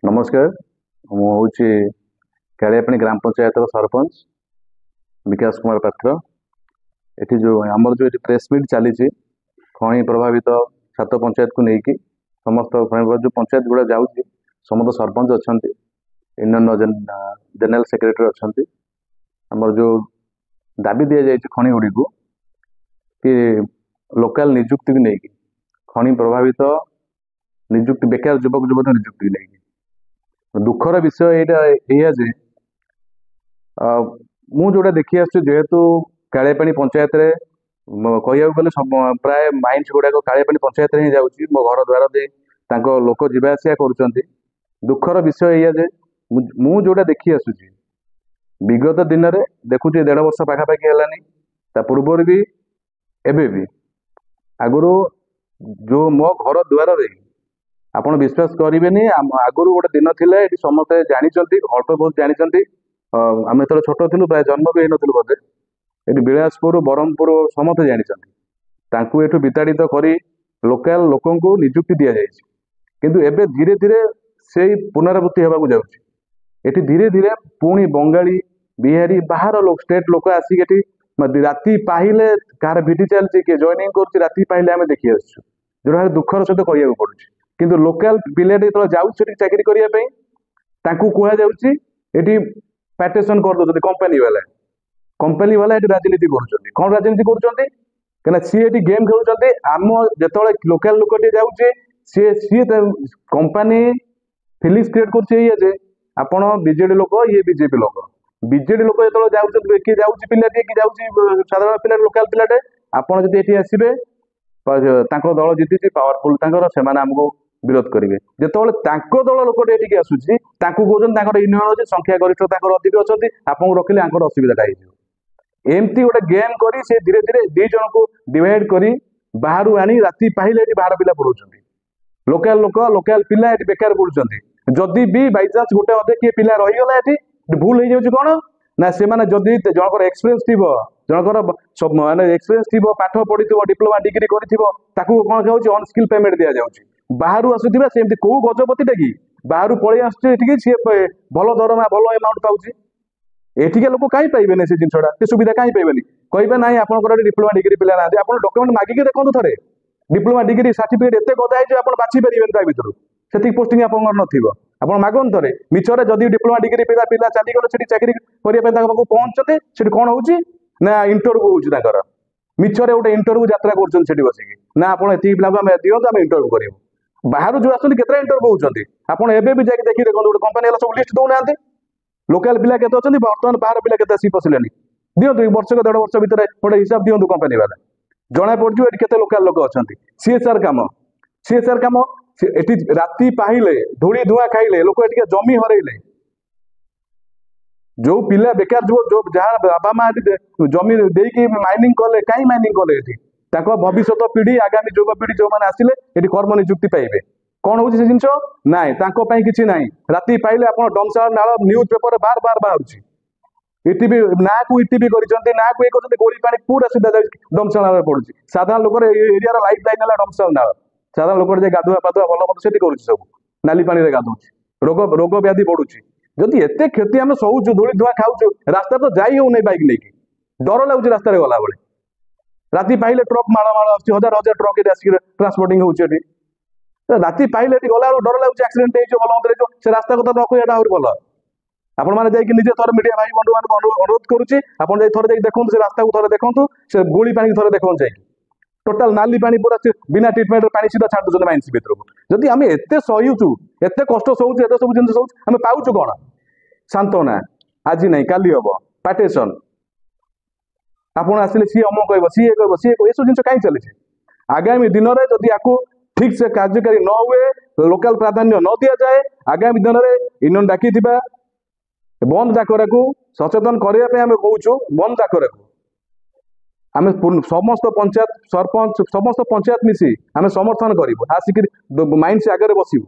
नमस्कार मु हूँ कालियापाणी ग्राम पंचायत सरपंच विकास कुमार पात्र। एटी जो आमर जो प्रेस मीट चली खनि प्रभावित सात पंचायत को लेकिन समस्त जो पंचायत गुड़ा जाऊँगी समस्त सरपंच अच्छा यूनियन जनरल सेक्रेटरी अच्छा आमर जो दाबी दि जाए खनि गुड़ी को कि लोकल निजुक्ति भी नहीं खनि प्रभावित निजुक्ति बेकार युवक युवती निजुक्ति नहीं दुखर विषय यहाँ जे मु जोटा देखी आसतु कालियापाणी पंचायत रे कह गले प्राय माइंस गुड़ाक कालियापाणी पंचायत रे ही जाऊँगी मो घर द्वार दे लोक जीवा आसिया कर दुखर विषय या जे मु जोटा देखी आसुची विगत दिन में देखुची 1.5 वर्ष पाखापाखि है पूर्व भी एबे भी आगुरी जो मो घर द्वार रे आपण विश्वास करेंगे आगुरी गोटे दिन थिले ये समस्ते जानते अल्प बहुत जानते आम जो छोट थी प्राय जन्म भी होनु बोधे ये बिलासपुर ब्रह्मपुर समस्ते जानते ये विताड़ित कर लोकल लोक निजुक्ति दि जाए किंतु एबे धीरे धीरे से पुनरावृत्ति होगा जाऊँगी धीरे धीरे पुणी बंगाली बिहारी बाहर लोक स्टेट लोक आसिक राति पाहिले कार भिटी चलती किए जॉइनिंग कर राति पाहिले आम देखी आसु जो दुखर सहित कहू पड़ुଛି किंतु लोकल पिलाटी जो जाऊँ चाकरी करने कहुच्छी पैटेसन कर दौरान कंपनी वाला ये राजनीति कर कौन राजनीति कर सी ये गेम खेलुंट आम जो लोकल लोक जाऊे सी सी कंपनी फिलिंग्स क्रिएट कर आपण बीजेडी लोक ये बीजेपी लोक बीजेडी लोक जो जाऊँ किए जाऊँगी पिलाटी कि जाऊँगी साधारण पिला लोकल पिलाटे आपड़ जब ये आसबे दल जीति पावरफुल से आमको विरोध करेंगे जिते दल लोक ये आसूसी कहते यूनियन अच्छे संख्या गरिष्ठता अधिक अच्छा आपको रखिले असुविधा एमती गोटे गेम कर धीरे धीरे 2 जन को डिवाइड कर बाहर आनी राति पाहिले बाहर पिला पढ़ाऊँ लोकल लोक लोकल पिला बेकार बुलूँ जदि भी बाइचान्स गोटे अधे किए पिला रहीगला ये भूल हो जाऊँ कौन ना से जदि जनकर एक्सपीरियंस थी जनकर माने एक्सपीरियंस थी पाठ पढ़ी डिप्लोमा डिग्री कौन कहूँ अनस्किल पेमेंट दि जाऊँगी बाहर आसुवा से कौ गजपति कि बाहर पलि आसुटी सी भल दरमा भल एमाउंट पाँच एठिका लोक कहीं पाइबे से जिनसा से सुविधा कहीं पाइबे कहे ना आपंकर डिप्लोमा डिग्री पिला ना आप डॉक्यूमेंट मागिक देखो थे डिप्लोमा डिग्री सर्टिफिकेट एत गदा है आप बाछी पारे भर से पोस्टिंग आप आप मागन थे मिछरे जदि डिप्लोमा डिग्री पिला पिला चलीगले से चाकरी करने पहुंचते से कौन हो इंटरव्यू हो मिछरे गोटे इंटरव्यू यात्रा कर बसिक ना आप पिला दिखाँ आम इंटरव्यू करूँ बाहर जो आसते केतरा इंटरव्यू होती आपड़ एवं भी जाकि देखिए देखो गोटे कंपनी सब लिस्ट दौना लोकल पिला के बर्तमान बाहर पिला के आसिक पशिले दिंतु वर्ष 1.5 वर्ष भितर गोटे हिसाब दिंतु कंपनी वाला जना पड़े के लोकल लोक अच्छा सीएसआर कम ये राति पाहिले धूली धुआं खाइले लोक ये जमी हरइले जो पिला बेकार जो जहाँ बाबा माँ जमी देकी माइनिंग कले कहीं माइनिंग कले भविष्य पीढ़ी आगामी युवा पीढ़ी जो मैंने आसिले ये कर्म निजुक्ति पाइबे कौन हो जिन ना कि ना राति पाइले आप डमसाल नाल न्यूज पेपर बार बार बाहर इटीवी ना को इटीवी कर ना को ये गोली पानी पूरा सीधा डमसाल नाल पड़ू साधारण लोक एरिया लाइफ लाइन है डमसाल नाल साधारण लोक गाधुआ पाधुआ भल मत से कर सब नाली पानी गाधुच रोग व्याधि बढ़ुची जदि एत क्षति आम सहूँ धूली धुआं खाऊ रास्ता तो जाई हो बैक नहीं डर लगुच रास्त गला बेले राति पाहिले ट्रक माड़ माड़ आस हजार हजार ट्रक ये आसिक ट्रांसपोर्टिंग होती राति पाहिले गला डर लगुच एक्सीडेंट भल मत से रास्ता कथा न कहना आहरी भल आपण मैंने जाकि निजे थोड़े मीडिया भाई बंधु मान अनुरोध करुच्ची आप थे देखो से रास्ता को थे देखो से गोली पानी थे देखो जाकि टोटाल नाली पानी पूरा बिना ट्रिटमेंट पानी सीधा छाड़ू माइंस भितर को जदि आम एत सहीचु एत कष्ट सहूँ एत सब जिन सहूँ आम पाचु कौन सांत्वना आज नहीं काली हम पाटेसन आपड़ आसिले सी अम कह सी ये सब जिन कहीं चली आगामी दिन में जदि आपको ठीक से कार्यकारी न हुए लोकल प्राधान्य न दि जाए आगामी दिन में यूनियन डाकी बंद डाकरा को सचेतन करने आम कहूँ बंद डाकरा को आम समस्त पंचायत सरपंच समस्त पंचायत मिसी आम समर्थन करूँ आसिक माइंड से आगे बसबू